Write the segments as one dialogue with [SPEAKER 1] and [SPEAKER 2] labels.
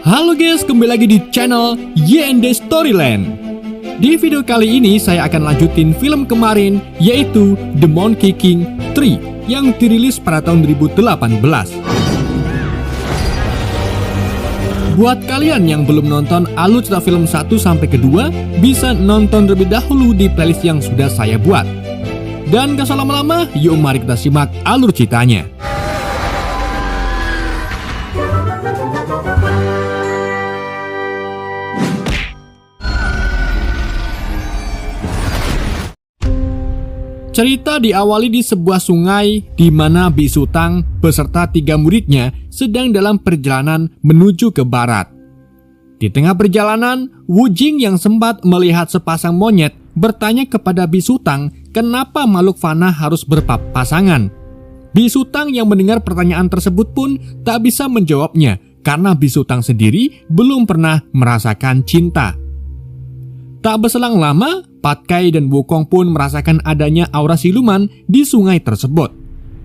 [SPEAKER 1] Halo guys, kembali lagi di channel YND Storyland. Di video kali ini saya akan lanjutin film kemarin, yaitu The Monkey King 3 yang dirilis pada tahun 2018. Buat kalian yang belum nonton alur cerita film 1 sampai kedua, bisa nonton terlebih dahulu di playlist yang sudah saya buat. Dan gak usah lama-lama, yuk mari kita simak alur ceritanya. Cerita diawali di sebuah sungai di mana Bisu Tang beserta 3 muridnya sedang dalam perjalanan menuju ke barat. Di tengah perjalanan, Wu Jing yang sempat melihat sepasang monyet bertanya kepada Bisu Tang kenapa makhluk fana harus berpasangan. Bisu Tang yang mendengar pertanyaan tersebut pun tak bisa menjawabnya karena Bisu Tang sendiri belum pernah merasakan cinta. Tak berselang lama, Pat Kai dan Wukong pun merasakan adanya aura siluman di sungai tersebut.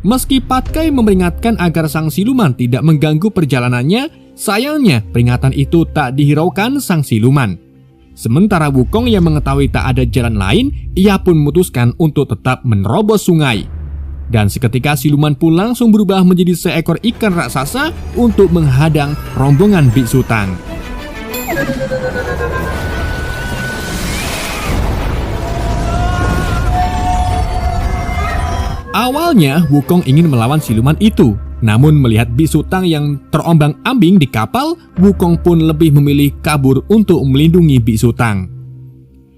[SPEAKER 1] Meski Pat Kai memperingatkan agar sang siluman tidak mengganggu perjalanannya, sayangnya peringatan itu tak dihiraukan sang siluman. Sementara Wukong yang mengetahui tak ada jalan lain, ia pun memutuskan untuk tetap menerobos sungai. Dan seketika siluman pun langsung berubah menjadi seekor ikan raksasa untuk menghadang rombongan Bisu Tang. Awalnya Wukong ingin melawan siluman itu, namun melihat Bisu Tang yang terombang-ambing di kapal, Wukong pun lebih memilih kabur untuk melindungi Bisu Tang.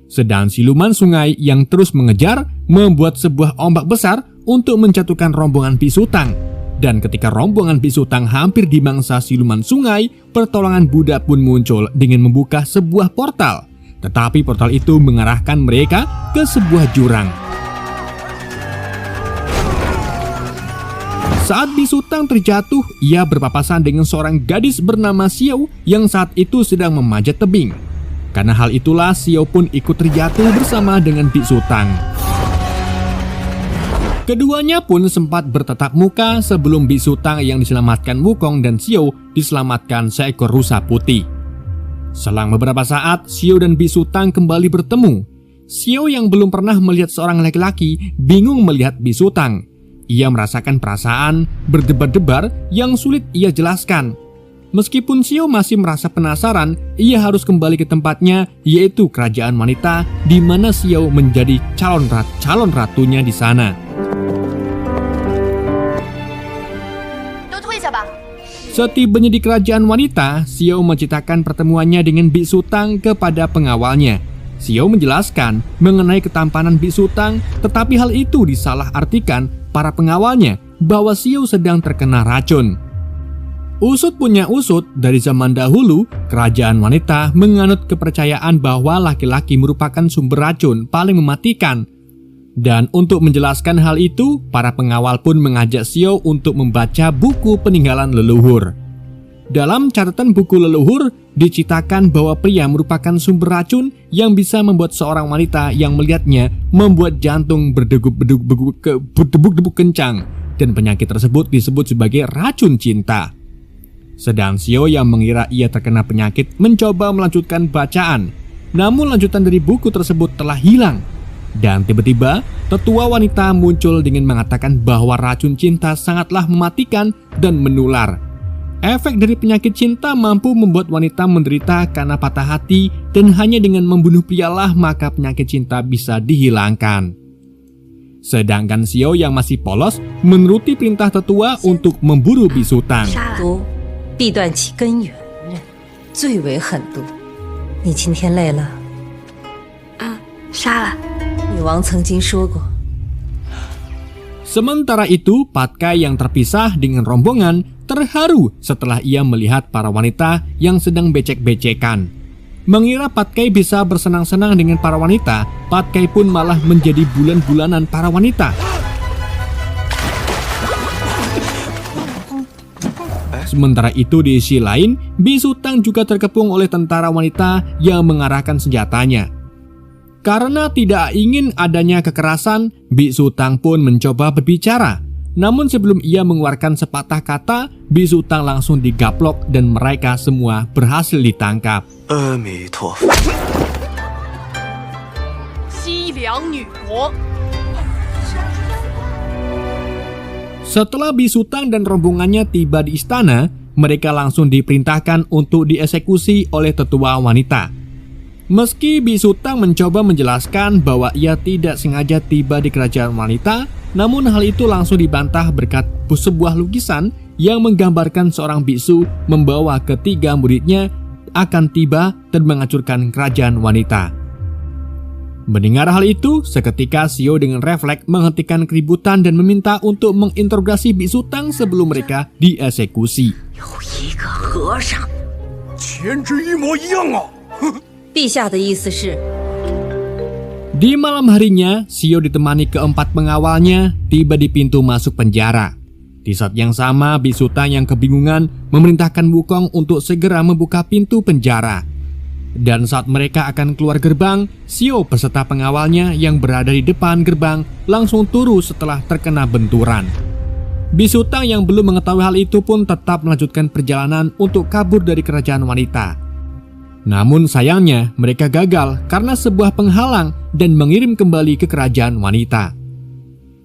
[SPEAKER 1] Sedang siluman sungai yang terus mengejar membuat sebuah ombak besar untuk menjatuhkan rombongan Bisu Tang. Dan ketika rombongan Bisu Tang hampir dimangsa siluman sungai, pertolongan Buddha pun muncul dengan membuka sebuah portal. Tetapi portal itu mengarahkan mereka ke sebuah jurang. Saat Bisu Tang terjatuh, ia berpapasan dengan seorang gadis bernama Xiao yang saat itu sedang memanjat tebing. Karena hal itulah Xiao pun ikut terjatuh bersama dengan Bisu Tang. Keduanya pun sempat bertatap muka sebelum Bisu Tang yang diselamatkan Wukong dan Xiao diselamatkan seekor rusa putih. Selang beberapa saat, Xiao dan Bisu Tang kembali bertemu. Xiao yang belum pernah melihat seorang laki-laki bingung melihat Bisu Tang. Ia merasakan perasaan berdebar-debar yang sulit ia jelaskan. Meskipun Xiao masih merasa penasaran, ia harus kembali ke tempatnya, yaitu kerajaan wanita, di mana Xiao menjadi calon ratunya di sana. Setibanya di kerajaan wanita, Xiao menceritakan pertemuannya dengan Bisu Tang kepada pengawalnya. Xiao menjelaskan mengenai ketampanan Bisu Tang, tetapi hal itu disalahartikan para pengawalnya bahwa Xiao sedang terkena racun. Usut punya usut, dari zaman dahulu, kerajaan wanita menganut kepercayaan bahwa laki-laki merupakan sumber racun paling mematikan. Dan untuk menjelaskan hal itu, para pengawal pun mengajak Xiao untuk membaca buku peninggalan leluhur. Dalam catatan buku leluhur, diceritakan bahwa pria merupakan sumber racun yang bisa membuat seorang wanita yang melihatnya membuat jantung berdegup kencang, dan penyakit tersebut disebut sebagai racun cinta. Sedang Xiao yang mengira ia terkena penyakit mencoba melanjutkan bacaan, namun lanjutan dari buku tersebut telah hilang. Dan tiba-tiba, tetua wanita muncul dengan mengatakan bahwa racun cinta sangatlah mematikan dan menular. Efek dari penyakit cinta mampu membuat wanita menderita karena patah hati, dan hanya dengan membunuh prialah maka penyakit cinta bisa dihilangkan. Sedangkan Xiao yang masih polos menuruti perintah tetua untuk memburu Bisu Tang. Sementara itu, Pat Kai yang terpisah dengan rombongan terharu setelah ia melihat para wanita yang sedang becek-becekan. Mengira Pat Kai bisa bersenang-senang dengan para wanita, Pat Kai pun malah menjadi bulan-bulanan para wanita. Sementara itu di sisi lain, Bisu Tang juga terkepung oleh tentara wanita yang mengarahkan senjatanya. Karena tidak ingin adanya kekerasan, Bisu Tang pun mencoba berbicara. Namun sebelum ia mengeluarkan sepatah kata, bisu Tang langsung digaplok dan mereka semua berhasil ditangkap.
[SPEAKER 2] 阿弥陀佛。
[SPEAKER 3] 西凉女国。
[SPEAKER 1] Setelah bisu Tang dan rombongannya tiba di istana, mereka langsung diperintahkan untuk dieksekusi oleh tetua wanita. Meski bisu Tang mencoba menjelaskan bahwa ia tidak sengaja tiba di kerajaan wanita, namun hal itu langsung dibantah berkat sebuah lukisan yang menggambarkan seorang biksu membawa ketiga muridnya akan tiba dan menghancurkan kerajaan wanita. Mendengar hal itu, seketika Xiao dengan refleks menghentikan keributan dan meminta untuk menginterogasi bisu Tang sebelum mereka dieksekusi.
[SPEAKER 4] 有一个和尚，
[SPEAKER 2] 全职一模一样啊！
[SPEAKER 4] 陛下的意思是，
[SPEAKER 1] Di malam harinya, Xiao ditemani keempat pengawalnya tiba di pintu masuk penjara. Di saat yang sama, bisu Tang yang kebingungan memerintahkan Wukong untuk segera membuka pintu penjara. Dan saat mereka akan keluar gerbang, Xiao beserta pengawalnya yang berada di depan gerbang langsung turun setelah terkena benturan. Bisu Tang yang belum mengetahui hal itu pun tetap melanjutkan perjalanan untuk kabur dari kerajaan wanita. Namun sayangnya mereka gagal karena sebuah penghalang dan mengirim kembali ke kerajaan wanita.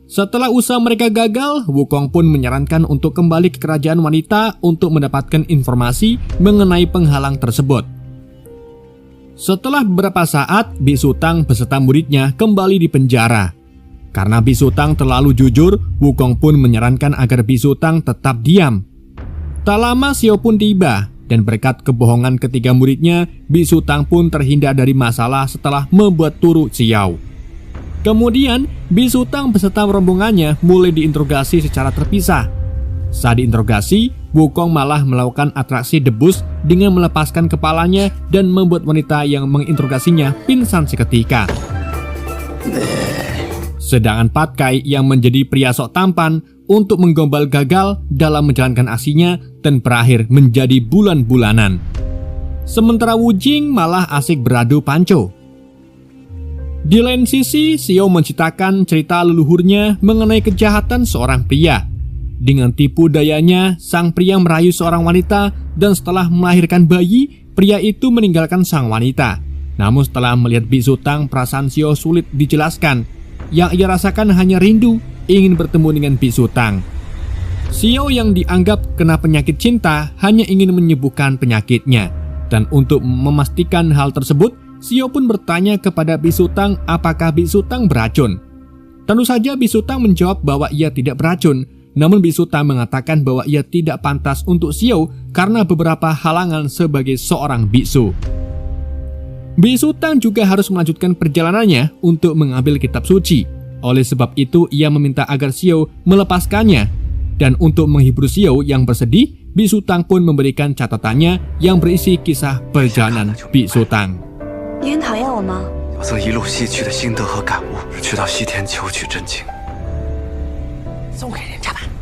[SPEAKER 1] Setelah usaha mereka gagal, Wukong pun menyarankan untuk kembali ke kerajaan wanita untuk mendapatkan informasi mengenai penghalang tersebut. Setelah beberapa saat, bisu Tang beserta muridnya kembali di penjara. Karena bisu Tang terlalu jujur, Wukong pun menyarankan agar bisu Tang tetap diam. Tak lama Xiao pun tiba, dan berkat kebohongan ketiga muridnya, bisu Tang pun terhindar dari masalah setelah membuat turu Xiao. Kemudian, bisu Tang beserta rombongannya mulai diinterogasi secara terpisah. Saat diinterogasi, Wukong malah melakukan atraksi debus dengan melepaskan kepalanya dan membuat wanita yang menginterogasinya pingsan seketika. Sedangkan Pat Kai yang menjadi pria sok tampan untuk menggombal gagal dalam menjalankan aksinya dan berakhir menjadi bulan-bulanan. Sementara Wu Jing malah asik beradu panco. Di lain sisi, Xiao menceritakan cerita leluhurnya mengenai kejahatan seorang pria. Dengan tipu dayanya, sang pria merayu seorang wanita dan setelah melahirkan bayi, pria itu meninggalkan sang wanita. Namun setelah melihat bisu Tang, perasaan Xiao sulit dijelaskan. Yang ia rasakan hanya rindu ingin bertemu dengan bisu Tang. Xiao yang dianggap kena penyakit cinta hanya ingin menyembuhkan penyakitnya. Dan untuk memastikan hal tersebut, Xiao pun bertanya kepada bisu Tang apakah bisu Tang beracun. Tentu saja bisu Tang menjawab bahwa ia tidak beracun. Namun bisu Tang mengatakan bahwa ia tidak pantas untuk Xiao karena beberapa halangan sebagai seorang biksu. Bisu Tang juga harus melanjutkan perjalanannya untuk mengambil kitab suci. Oleh sebab itu ia meminta agar Xiao melepaskannya. Dan untuk menghibur Xiao yang bersedih, bisu Tang pun memberikan catatannya yang berisi kisah perjalanan bisu Tang.
[SPEAKER 4] 你很讨厌我吗？
[SPEAKER 2] 我曾一路吸取的心得和感悟，去到西天求取真经。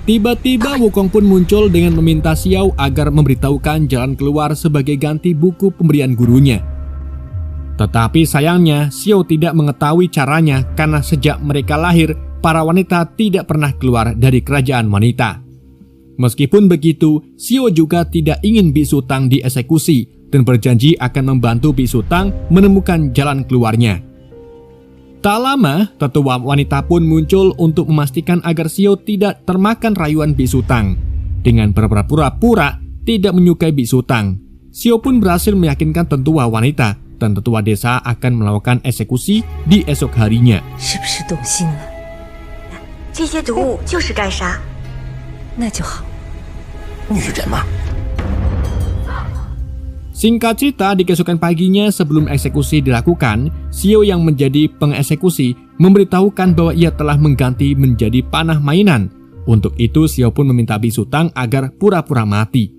[SPEAKER 1] Tiba-tiba Wukong pun muncul dengan meminta Xiao agar memberitahukan jalan keluar sebagai ganti buku pemberian gurunya. Tetapi sayangnya Xiao tidak mengetahui caranya karena sejak mereka lahir, para wanita tidak pernah keluar dari kerajaan wanita. Meskipun begitu, Xiao juga tidak ingin bisu Tang dieksekusi dan berjanji akan membantu bisu Tang menemukan jalan keluarnya. Tak lama, tetua wanita pun muncul untuk memastikan agar Xiao tidak termakan rayuan bisu Tang. Dengan berpura-pura tidak menyukai bisu Tang, Xiao pun berhasil meyakinkan tetua wanita dan tetua desa akan melakukan eksekusi di esok harinya.
[SPEAKER 4] 是不是动心了？
[SPEAKER 5] 这些毒物就是该杀。
[SPEAKER 4] 那就好。
[SPEAKER 2] 女人嘛。
[SPEAKER 1] Singkat cerita, di keesokan paginya sebelum eksekusi dilakukan, Xiao yang menjadi pengeksekusi memberitahukan bahwa ia telah mengganti menjadi panah mainan. Untuk itu Xiao pun meminta bisu Tang agar pura-pura mati.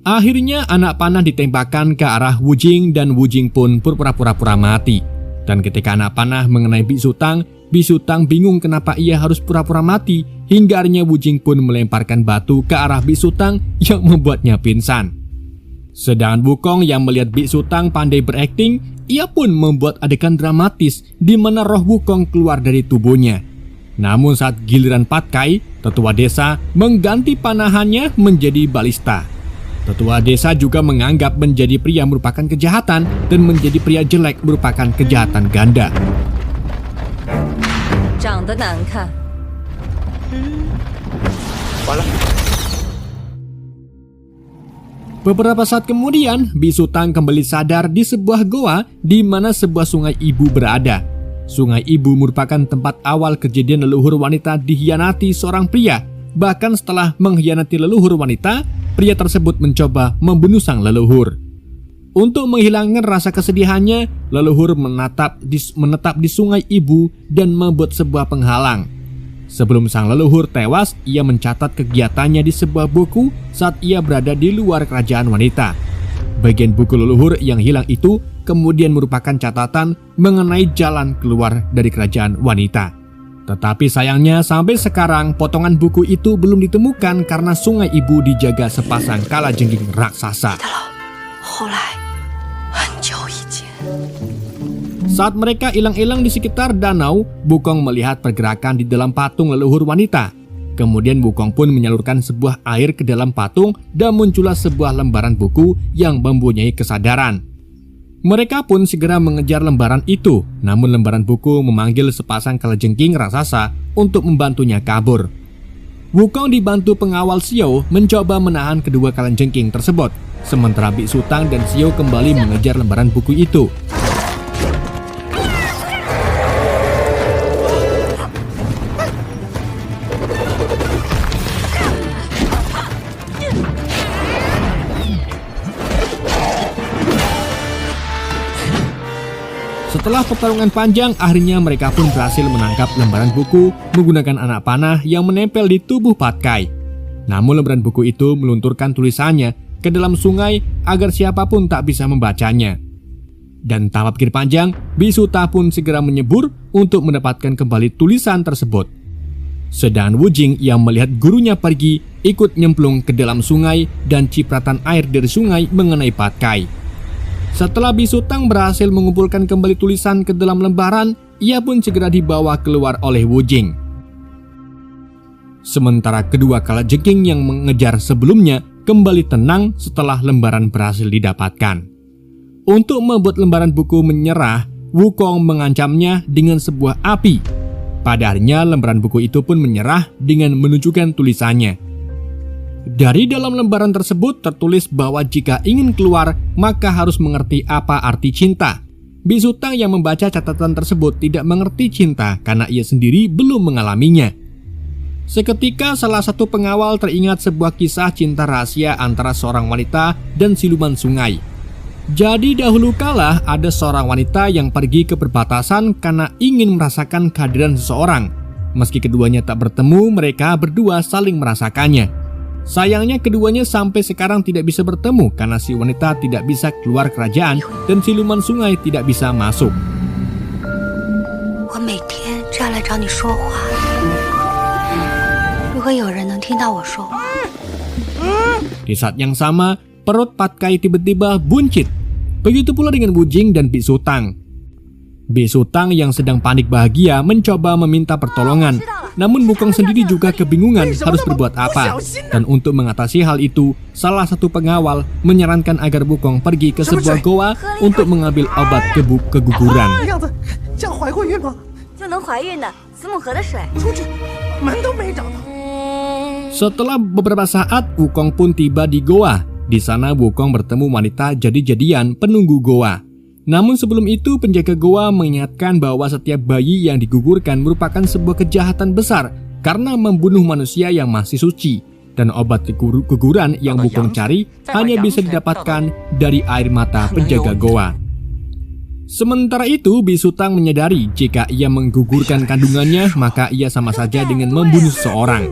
[SPEAKER 1] Akhirnya anak panah ditembakkan ke arah Wu Jing dan Wu Jing pun pura-pura mati. Dan ketika anak panah mengenai bisu Tang bingung kenapa ia harus pura-pura mati, hingga akhirnya Wu Jing pun melemparkan batu ke arah bisu Tang yang membuatnya pingsan. Sedangkan Wukong yang melihat bisu Tang pandai berakting, ia pun membuat adegan dramatis di mana roh Wukong keluar dari tubuhnya. Namun saat giliran Patkai, tetua desa mengganti panahannya menjadi balista. Tetua desa juga menganggap menjadi pria merupakan kejahatan dan menjadi pria jelek merupakan kejahatan ganda.
[SPEAKER 4] 长得难看。
[SPEAKER 1] Beberapa saat kemudian, Bisutang kembali sadar di sebuah goa di mana sebuah sungai ibu berada. Sungai ibu merupakan tempat awal kejadian leluhur wanita dikhianati seorang pria. Bahkan setelah mengkhianati leluhur wanita, pria tersebut mencoba membunuh sang leluhur. Untuk menghilangkan rasa kesedihannya, leluhur menetap di sungai ibu dan membuat sebuah penghalang. Sebelum sang leluhur tewas, ia mencatat kegiatannya di sebuah buku saat ia berada di luar kerajaan wanita. Bagian buku leluhur yang hilang itu kemudian merupakan catatan mengenai jalan keluar dari kerajaan wanita. Tetapi sayangnya sampai sekarang potongan buku itu belum ditemukan karena sungai ibu dijaga sepasang kalajengking raksasa.
[SPEAKER 5] 后来，很久以前，
[SPEAKER 1] Saat mereka ilang-ilang di sekitar danau, Wukong melihat pergerakan di dalam patung leluhur wanita. Kemudian Wukong pun menyalurkan sebuah air ke dalam patung dan muncullah sebuah lembaran buku yang mempunyai kesadaran. Mereka pun segera mengejar lembaran itu, namun lembaran buku memanggil sepasang kalajengking raksasa untuk membantunya kabur. Wukong dibantu pengawal Xiao mencoba menahan kedua kalajengking tersebut, sementara Bisutang dan Xiao kembali mengejar lembaran buku itu. Setelah pertarungan panjang, akhirnya mereka pun berhasil menangkap lembaran buku menggunakan anak panah yang menempel di tubuh Patkai. Namun lembaran buku itu melunturkan tulisannya ke dalam sungai agar siapapun tak bisa membacanya. Dan tanpa pikir panjang, Bisuta pun segera menyebur untuk mendapatkan kembali tulisan tersebut. Sedangkan Wujing yang melihat gurunya pergi ikut nyemplung ke dalam sungai dan cipratan air dari sungai mengenai Patkai. Setelah Bisutang berhasil mengumpulkan kembali tulisan ke dalam lembaran, ia pun segera dibawa keluar oleh Wujing. Sementara kedua kalajengking yang mengejar sebelumnya kembali tenang setelah lembaran berhasil didapatkan. Untuk membuat lembaran buku menyerah, Wukong mengancamnya dengan sebuah api. Pada akhirnya lembaran buku itu pun menyerah dengan menunjukkan tulisannya. Dari dalam lembaran tersebut tertulis bahwa jika ingin keluar, maka harus mengerti apa arti cinta. Bisutang yang membaca catatan tersebut tidak mengerti cinta karena ia sendiri belum mengalaminya. Seketika salah satu pengawal teringat sebuah kisah cinta rahasia antara seorang wanita dan siluman sungai. Jadi dahulu kala ada seorang wanita yang pergi ke perbatasan karena ingin merasakan kehadiran seseorang. Meski keduanya tak bertemu, mereka berdua saling merasakannya. Sayangnya keduanya sampai sekarang tidak bisa bertemu karena si wanita tidak bisa keluar kerajaan dan siluman sungai tidak bisa masuk.
[SPEAKER 5] 我每天站来找你说话，如果有人能听到我说话，
[SPEAKER 1] Di saat yang sama, perut Patkai tiba-tiba buncit. Begitu pula dengan Wujing dan Bisutang. Bisutang yang sedang panik bahagia mencoba meminta pertolongan. Namun Wukong sendiri juga kebingungan harus berbuat apa. Dan untuk mengatasi hal itu, salah satu pengawal menyarankan agar Wukong pergi ke sebuah goa untuk mengambil obat keguguran.
[SPEAKER 6] 样子，这样怀过孕吗？
[SPEAKER 5] 就能怀孕的子母河的水。
[SPEAKER 6] 出去，门都没找到。
[SPEAKER 1] Setelah beberapa saat, Wukong pun tiba di goa. Di sana Wukong bertemu wanita jadi-jadian penunggu goa. Namun sebelum itu penjaga goa mengingatkan bahwa setiap bayi yang digugurkan merupakan sebuah kejahatan besar karena membunuh manusia yang masih suci. Dan obat keguguran yang Wukong cari hanya bisa didapatkan dari air mata penjaga goa. Sementara itu Bisutang menyadari jika ia menggugurkan kandungannya maka ia sama saja dengan membunuh seseorang.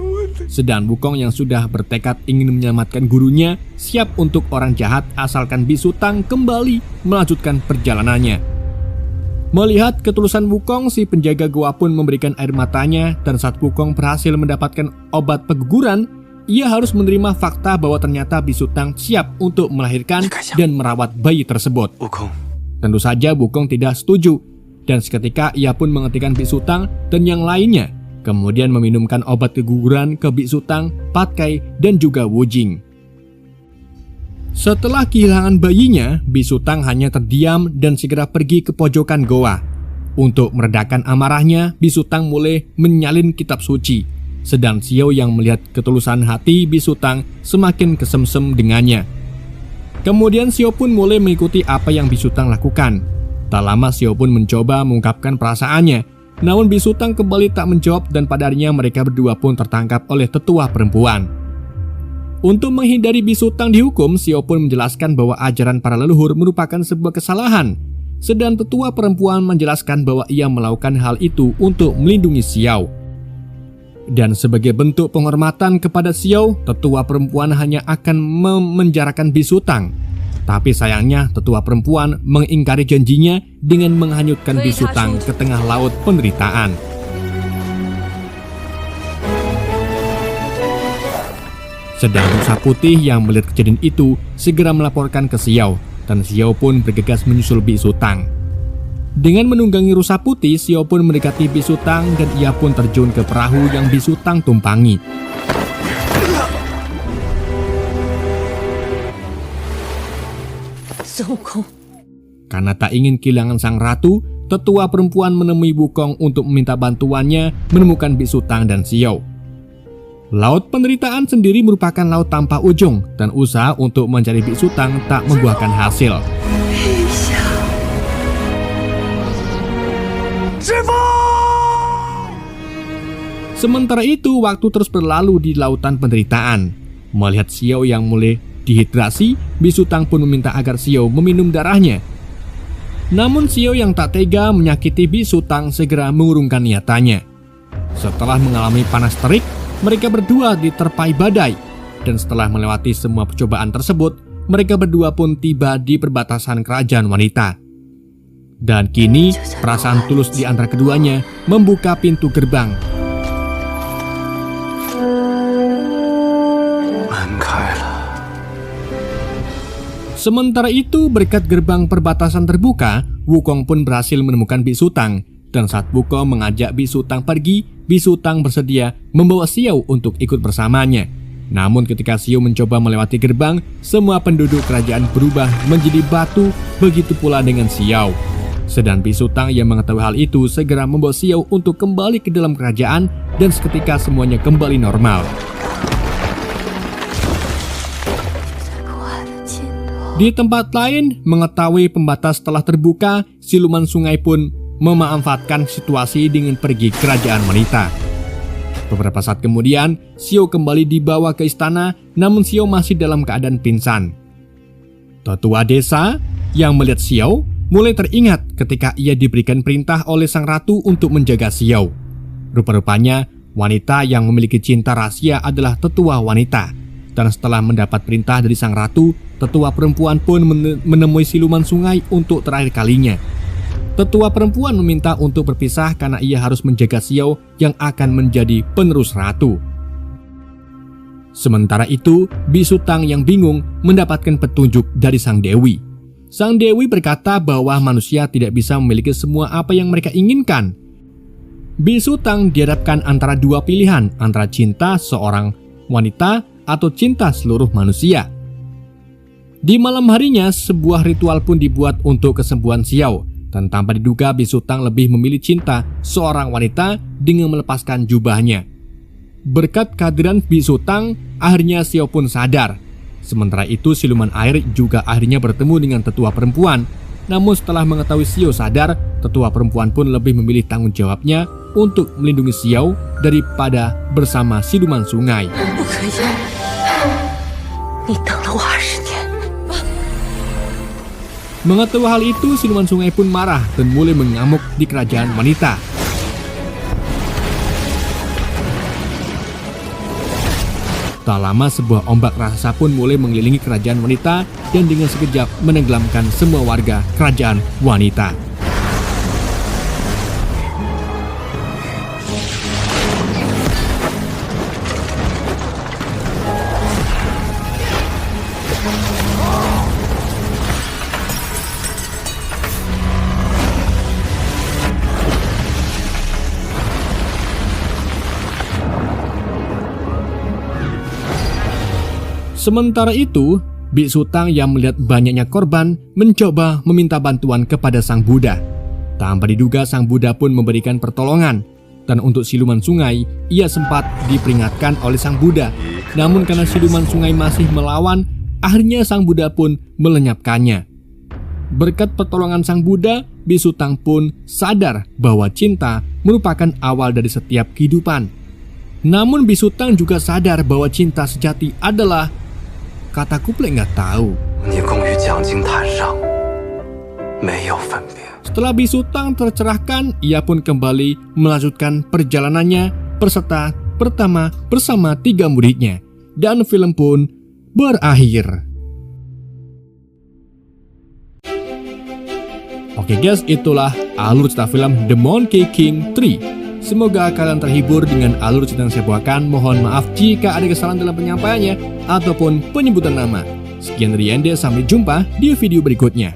[SPEAKER 1] Sedang Wukong yang sudah bertekad ingin menyelamatkan gurunya siap untuk orang jahat asalkan Bisutang kembali melanjutkan perjalanannya. Melihat ketulusan Wukong, si penjaga goa pun memberikan air matanya dan saat Wukong berhasil mendapatkan obat peguguran, ia harus menerima fakta bahwa ternyata Bisutang siap untuk melahirkan dan merawat bayi tersebut. Tentu saja Wukong tidak setuju dan seketika ia pun menghentikan Bisutang dan yang lainnya. kemudian meminumkan obat keguguran ke Biksu Tang, Pat Kai, dan juga Wu Jing. Setelah kehilangan bayinya, Biksu Tang hanya terdiam dan segera pergi ke pojokan goa. Untuk meredakan amarahnya, Biksu Tang mulai menyalin kitab suci, sedang Xiao yang melihat ketulusan hati Biksu Tang semakin kesemsem dengannya. Kemudian Xiao pun mulai mengikuti apa yang Biksu Tang lakukan. Tak lama Xiao pun mencoba mengungkapkan perasaannya, namun Biksu Tang kembali tak menjawab dan pada akhirnya mereka berdua pun tertangkap oleh tetua perempuan. Untuk menghindari Biksu Tang dihukum, Xiao pun menjelaskan bahwa ajaran para leluhur merupakan sebuah kesalahan, sedang tetua perempuan menjelaskan bahwa ia melakukan hal itu untuk melindungi Xiao. Dan sebagai bentuk penghormatan kepada Xiao, tetua perempuan hanya akan memenjarakan Biksu Tang. Tapi sayangnya tetua perempuan mengingkari janjinya dengan menghanyutkan Biksu Tang ke tengah laut penderitaan. Sedang rusa putih yang melihat kejadian itu segera melaporkan ke Xiao, dan Xiao pun bergegas menyusul Biksu Tang. Dengan menunggangi rusa putih, Xiao pun mendekati Biksu Tang dan ia pun terjun ke perahu yang Biksu Tang tumpangi. Karena tak ingin kehilangan sang ratu, tetua perempuan menemui Wukong untuk meminta bantuannya menemukan Biksu Tang dan Xiao. Laut penderitaan sendiri merupakan laut tanpa ujung, dan usaha untuk mencari Biksu Tang tak membuahkan hasil. Sementara itu, waktu terus berlalu di lautan penderitaan. Melihat Xiao yang mulai dehidrasi, Biksu Tang pun meminta agar Xiao meminum darahnya. Namun Xiao yang tak tega menyakiti Biksu Tang segera mengurungkan niatannya. Setelah mengalami panas terik, mereka berdua diterpai badai. Dan setelah melewati semua percobaan tersebut, mereka berdua pun tiba di perbatasan kerajaan wanita. Dan kini, perasaan tulus di antara keduanya membuka pintu gerbang. Sementara itu, berkat gerbang perbatasan terbuka, Wukong pun berhasil menemukan Biksu Tang. Dan saat Wukong mengajak Biksu Tang pergi, Biksu Tang bersedia membawa Xiao untuk ikut bersamanya. Namun ketika Xiao mencoba melewati gerbang, semua penduduk kerajaan berubah menjadi batu, begitu pula dengan Xiao. Sedang Biksu Tang yang mengetahui hal itu segera membawa Xiao untuk kembali ke dalam kerajaan dan seketika semuanya kembali normal. Di tempat lain, mengetahui pembatas telah terbuka, siluman sungai pun memanfaatkan situasi dengan pergi ke kerajaan wanita. Beberapa saat kemudian, Xiao kembali dibawa ke istana, namun Xiao masih dalam keadaan pingsan. Tetua desa yang melihat Xiao mulai teringat ketika ia diberikan perintah oleh sang ratu untuk menjaga Xiao. Rupa-rupanya, wanita yang memiliki cinta rahasia adalah tetua wanita. Dan setelah mendapat perintah dari sang ratu, tetua perempuan pun menemui siluman sungai untuk terakhir kalinya. Tetua perempuan meminta untuk berpisah karena ia harus menjaga Xiao yang akan menjadi penerus ratu. Sementara itu, Biksu Tang yang bingung mendapatkan petunjuk dari sang dewi. Sang dewi berkata bahwa manusia tidak bisa memiliki semua apa yang mereka inginkan. Biksu Tang dihadapkan antara dua pilihan, antara cinta seorang wanita atau cinta seluruh manusia. Di malam harinya, sebuah ritual pun dibuat untuk kesembuhan Xiao, dan tanpa diduga Biksu Tang lebih memilih cinta seorang wanita dengan melepaskan jubahnya. Berkat kehadiran Biksu Tang, akhirnya Xiao pun sadar. Sementara itu, siluman air juga akhirnya bertemu dengan tetua perempuan. Namun setelah mengetahui Xiao sadar, tetua perempuan pun lebih memilih tanggung jawabnya untuk melindungi Xiao daripada bersama siluman sungai. Mengetahui hal itu, siluman sungai pun marah dan mulai mengamuk di kerajaan wanita. Tak lama sebuah ombak raksasa pun mulai mengelilingi kerajaan wanita dan dengan sekejap menenggelamkan semua warga kerajaan wanita. Sementara itu, Biksu Tang yang melihat banyaknya korban mencoba meminta bantuan kepada Sang Buddha. Tanpa diduga, Sang Buddha pun memberikan pertolongan. Dan untuk siluman sungai, ia sempat diperingatkan oleh Sang Buddha. Namun karena siluman sungai masih melawan, akhirnya Sang Buddha pun melenyapkannya. Berkat pertolongan Sang Buddha, Biksu Tang pun sadar bahwa cinta merupakan awal dari setiap kehidupan. Namun Biksu Tang juga sadar bahwa cinta sejati adalah, kata kuplek nggak tahu.
[SPEAKER 2] 你共于讲经坛上，没有分别。
[SPEAKER 1] Setelah Biksu Tang tercerahkan, ia pun kembali melanjutkan perjalanannya bersama 3 muridnya. Dan film pun berakhir. Oke guys, itulah alur cerita film The Monkey King 3. Semoga kalian terhibur dengan alur cerita yang saya bawakan. Mohon maaf jika ada kesalahan dalam penyampaiannya ataupun penyebutan nama. Sekian dari Ende, sampai jumpa di video berikutnya.